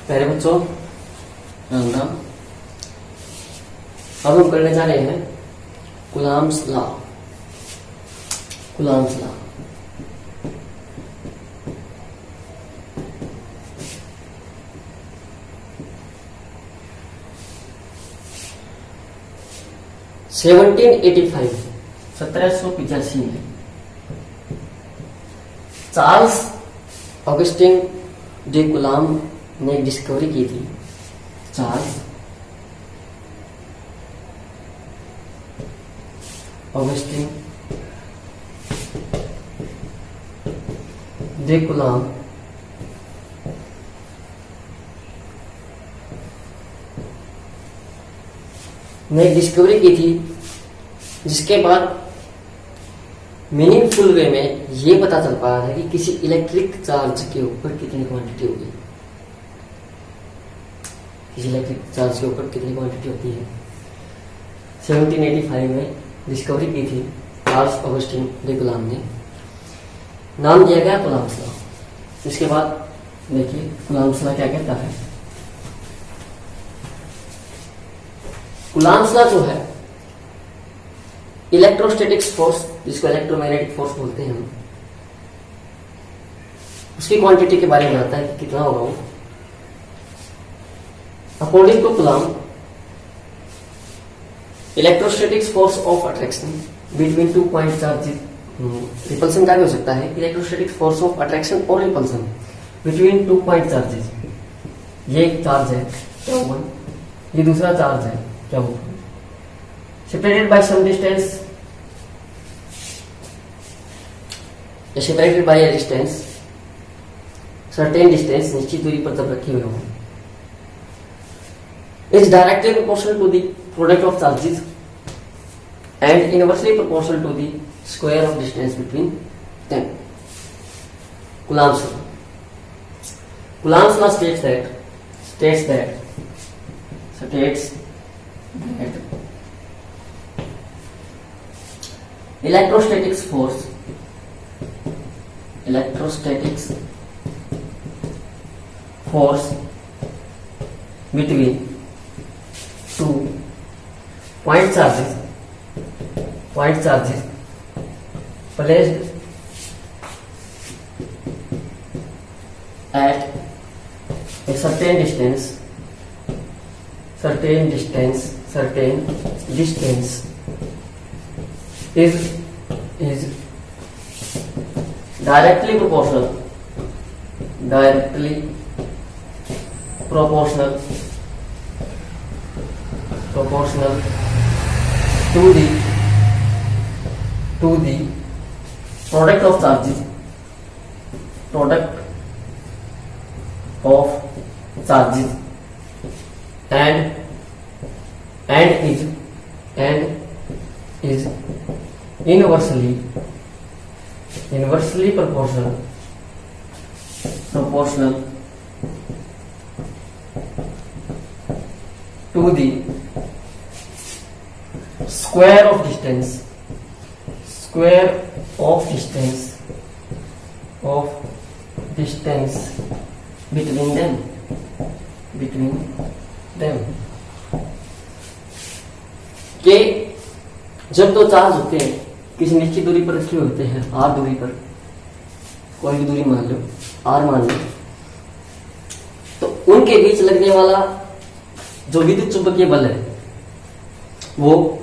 प्यारे बच्चों, राम राम। अब हम करने जा रहे हैं कूलॉम्स लॉ। कूलॉम्स लॉ (1785) 1785 में चार्ल्स ऑगस्टिन डे कूलॉम ने एक डिस्कवरी की थी। चार्ल्स ऑगस्टिन डे कूलॉम ने एक डिस्कवरी की थी, जिसके बाद मीनिंगफुल वे में ये पता चल पाया था कि किसी इलेक्ट्रिक चार्ज के ऊपर कितनी क्वांटिटी होगी। किसी इलेक्ट्रिक चार्ज के ऊपर कितनी क्वांटिटी होती है। 1785 में डिस्कवरी की थी चार्ल्स ऑगस्टिन डे कूलॉम ने। नाम दिया गया कूलॉम्स लॉ। इसके बाद देखिए कूलॉम्स लॉ क्या कहता है। कूलॉम्स लॉ जो है इलेक्ट्रोस्टैटिक्स फोर्स, जिसको इलेक्ट्रोमैग्नेटिक फोर्स बोलते हैं हम, उसकी क्वांटिटी के बारे में आता है कि कितना होगा वो। According to Coulomb, electrostatics force of attraction between 2 point charges, repulsion का भी हो सकता है। इलेक्ट्रोस्टैटिक्स फोर्स ऑफ अट्रैक्शन और रिपल्सन बिटवीन 2 पॉइंट चार्जेस। ये एक चार्ज है Q1, ये दूसरा चार्ज है Q2, separated by some distance, separated by a distance, certain distance, निश्चित दूरी पर जब रखे हुए हों, is directly proportional to the product of charges and inversely proportional to the square of distance between them. Coulomb's law. Coulomb's law states that electrostatics force between 2 point charges placed at a certain distance is directly proportional to the product of charges and is inversely proportional to the square of distance between them के जब दो charge होते हैं किसी निश्चित दूरी पर रखे होते हैं, r दूरी पर, कोई भी दूरी मान लो, r मान लो, तो उनके बीच लगने वाला जो विद्युत चुंबकीय बल है वो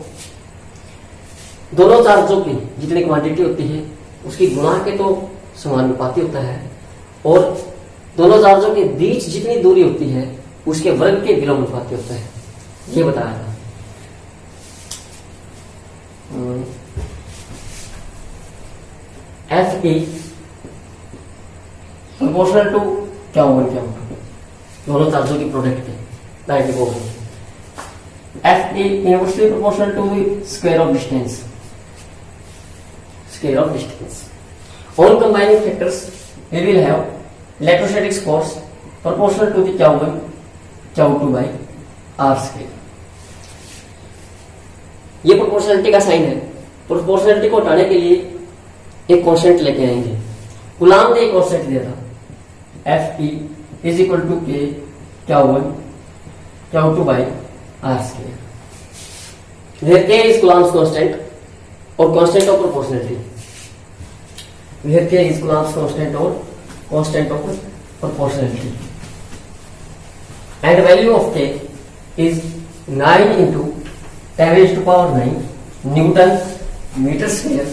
दोनों चार्जों की जितनी क्वांटिटी होती है उसकी गुणा के तो समानुपाती होता है, और दोनों चार्जों के बीच जितनी दूरी होती है उसके वर्ग के विलोमानुपाती होता है। ये बताया था। Fe प्रोपोर्शनल टू Q1 दोनों चार्जों की प्रोडक्ट है, directly proportional. Fe inversely proportional to the square of distance. All combining factors we will have electrostatics force proportional to the Q1 Q2 by R square। ये proportionality का sign है। Proportionality को हटाने के लिए एक कांस्टेंट लेके आएंगे। कूलॉम ने एक कांस्टेंट दिया था, Fe is equal to K Q1 Q2 by R square, where K is Coulomb's constant or constant of proportionality, where K is Coulomb's constant or constant of proportionality, and value of K is 9 into 10 raised to power 9 Newton meter square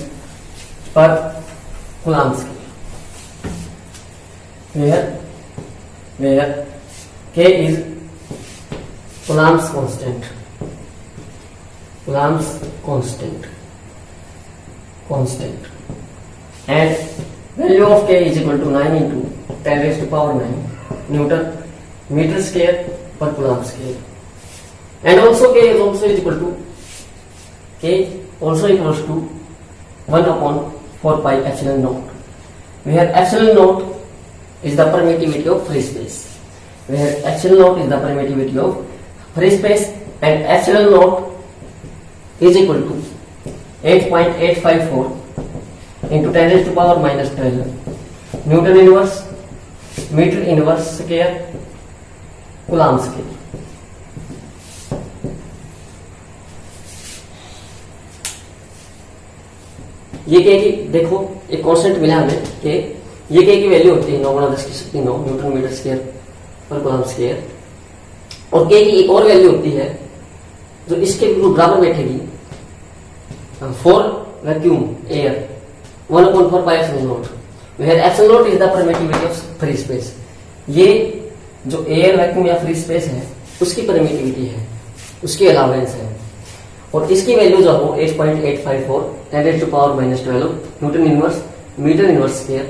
per Coulomb square, where K is Coulomb's constant, and value of K is equal to 9 into 10 raised to power 9 Newton meter square per Coulomb square, and also K is also equal to 1 upon 4 pi epsilon naught, where epsilon naught is the permittivity of free space, and epsilon naught is equal to 8.854 into 10 raised to power minus 12 Newton inverse meter inverse square Coulomb square. ये के की देखो एक constant मिला हमें के, ये के की वैल्यू होती है 9 × 10⁹ न्यूटन मीटर स्क्वायर पर कूलम्ब स्क्वायर, और के की एक और वैल्यू होती है जो इसके बिल्कुल बराबर बैठेगी for vacuum air 1/4 pi epsilon naught, where epsilon naught is the permittivity of free space. ये जो एयर वैक्यूम या फ्री स्पेस है उसकी परमिटिविटी है, उसकी अलाउंस है, और इसकी वैल्यू जो हो 8.854 10 raised to power minus 12 newton inverse metre inverse square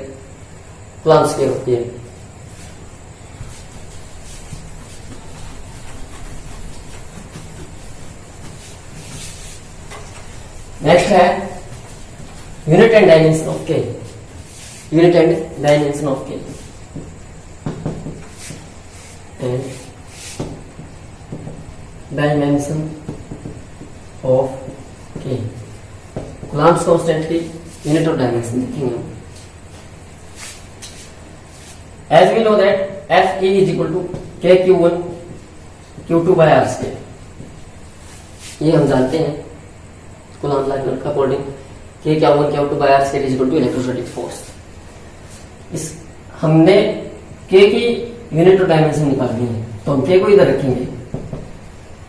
coulomb square होती है. नेक्स्ट है unit and dimension of K, unit and dimension of K, and dimension of K. Coulomb constant की यूनिट ऑफ डायमेंशन देखेंगे हम. As we know that F E is equal to K Q1 Q2 by R square, ये हम जानते हैं coulomb law के according के Q1 Q2 by R square is equal to electrostatic force. इस हमने के की यूनिट ऑफ डायमेंशन निकालनी है तो हम के को इधर रखेंगे,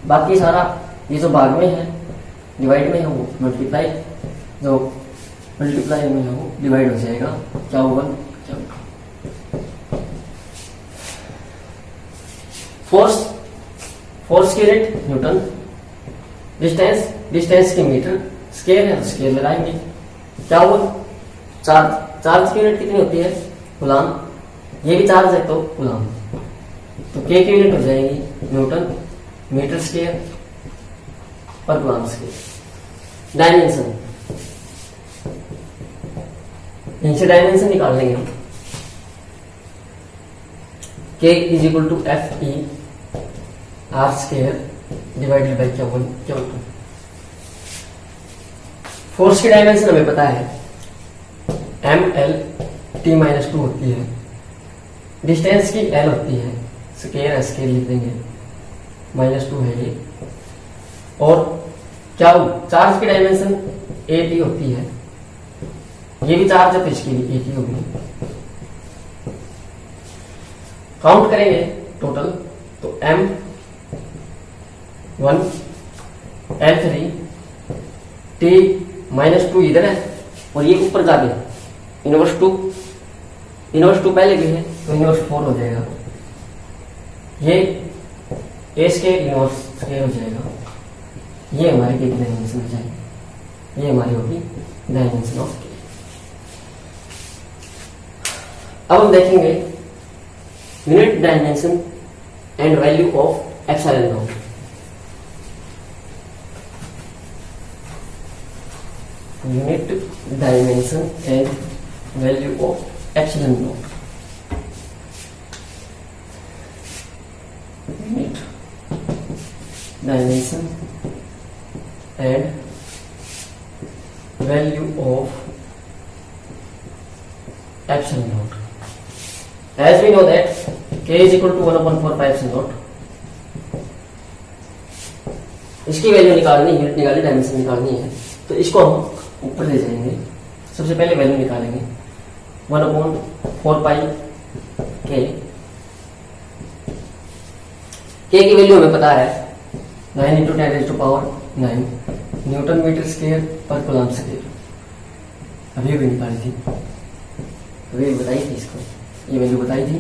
बाकी सारा ये जो भाग में है डिवाइड में है वो मल्टीप्लाई, जो मल्टीप्लाई में है वो डिवाइड हो जाएगा Q1 Q2. फोर्स की यूनिट न्यूटन, डिस्टेंस की मीटर, स्केल है तो स्केल लगाएंगे. Q1 चार्ज की यूनिट कितनी होती है कूलम्ब, ये भी चार्ज है तो कूलम्ब, तो के की यूनिट हो जाएगी न्यूटन मीटर स्क्वायर पर कूलम्ब स्क्वायर. डायमेंशन, इनसे डायमेंशन निकाल लेंगे हम. K is equal to F E R square divided by Q1 Q2. Force की डायमेंशन हमें पता है ml t-2 होती है, डिस्टेंस की l होती है, स्क्वायर स्क्वायर लिख देंगे -2 है ये, और क्या चार्ज की डायमेंशन at होती है, ये भी चार्ज है तो इसकी भी at होगी. काउंट करेंगे टोटल तो m1 l3 t-2 इधर है और ये ऊपर जाके इनवर्स 2 पहले भी है तो इनवर्स 4 हो जाएगा. ये ए स्क्वायर इनवर्स स्क्वायर हो जाएगा. ये हमारे के डायमेंशन हो जाएगी, ये हमारी होगी डायमेंशन ऑफ के. अब हम देखेंगे unit dimension and value of epsilon not. Unit dimension and value of epsilon not. Unit dimension and value of epsilon not. As we know that K k is equal to 1/4πε0। इसकी value निकालनी, unit निकालनी, dimension निकालनी है, तो इसको हम ऊपर ले जाएंगे। सबसे पहले वैल्यू निकालेंगे 1/4π k। k की वैल्यू हमें पता है 9 × 10⁻⁹ न्यूटन मीटर स्क्वायर पर कूलम्ब स्क्वायर। अभी भी निकाली थी, अभी बताई थी इसको, ये वैल्यू बताई थी।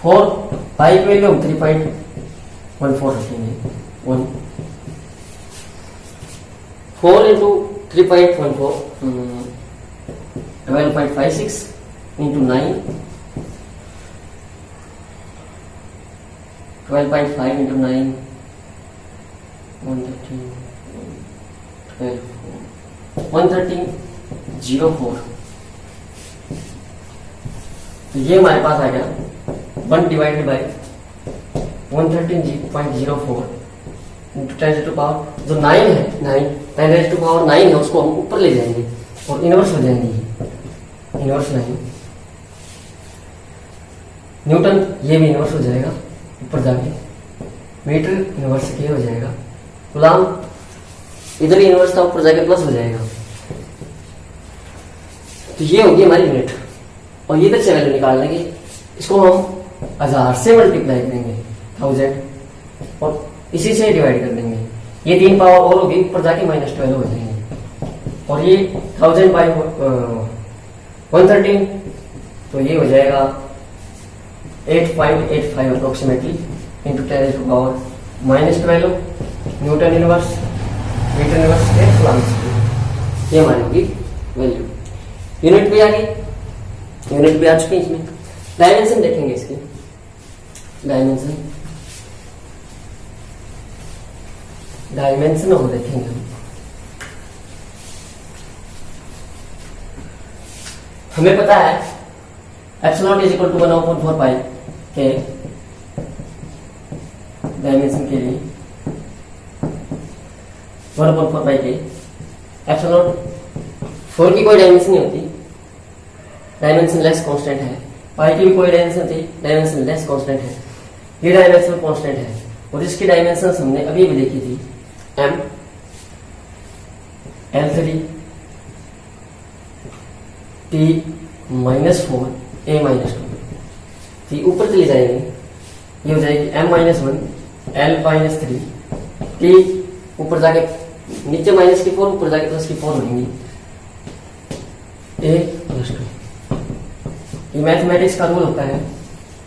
4π की वैल्यू हम 3.14 रखेंगे। 4 × 3.14 12.56 × 9 12.5 × 9 113.04। तो ये हमारे पास आ गया 1/113.04 10⁻⁹ जो 9 है, 10⁻⁹ है, उसको हम ऊपर ले जाएंगे और इनवर्स हो जाएंगे। इनवर्स 9 न्यूटन, ये भी इनवर्स हो जाएगा ऊपर जाके, मीटर इनवर्स के हो जाएगा, कूलम्ब इधर ही इनवर्स था, ऊपर जाके प्लस हो जाएगा। तो ये होगी हमारी यूनिट, और ये इधर से वैल्यू निकाल लेंगे। इसको हम 1000 से मल्टीप्लाई करेंगे, 1000, और इसी से डिवाइड कर देंगे। ये 3 पावर और होगी, ऊपर जाके -12 हो जाएंगे। और ये 1000/113, तो ये हो जाएगा 8.85 approximately into 10⁻⁻12 newton inverse metre inverse के कूलम्ब स्क्वायर। ये हमारी होगी वैल्यू। यूनिट भी आ गई, यूनिट भी आ चुकी है। इसमें डायमेंशन देखेंगे, इसके डायमेंशन और देखेंगे हम। हमें पता है एप्सिलॉन इज इक्वल टू 1/4π के डायमेंशन के लिए 1/4π के एप्सिलॉन 4 की कोई डायमेंशन नहीं होती, डायमेंशन लेस कांस्टेंट है। पाई की भी कोई डायमेंशन थी, डायमेंशन लेस कांस्टेंट है। ये डायमेंशन कांस्टेंट है, और इसकी डायमेंशन हमने अभी भी देखी थी, m L3 T -4 A -2। तो ऊपर चले जाएंगे, ये हो जाएगी m-1 L -3 T, ऊपर जाके नीचे -4, ऊपर जाके +4 होंगी A +2। ये मैथमेटिक्स का रूल होता है,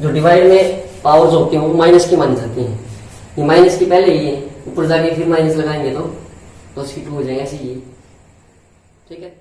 जो डिवाइड में पावर जो होती है वो माइनस की मानी जाती है। ये माइनस की पहले ही है, ऊपर जाके फिर माइनस लगाएंगे तो +2 हो जाएगा, ऐसे ही। ठीक है।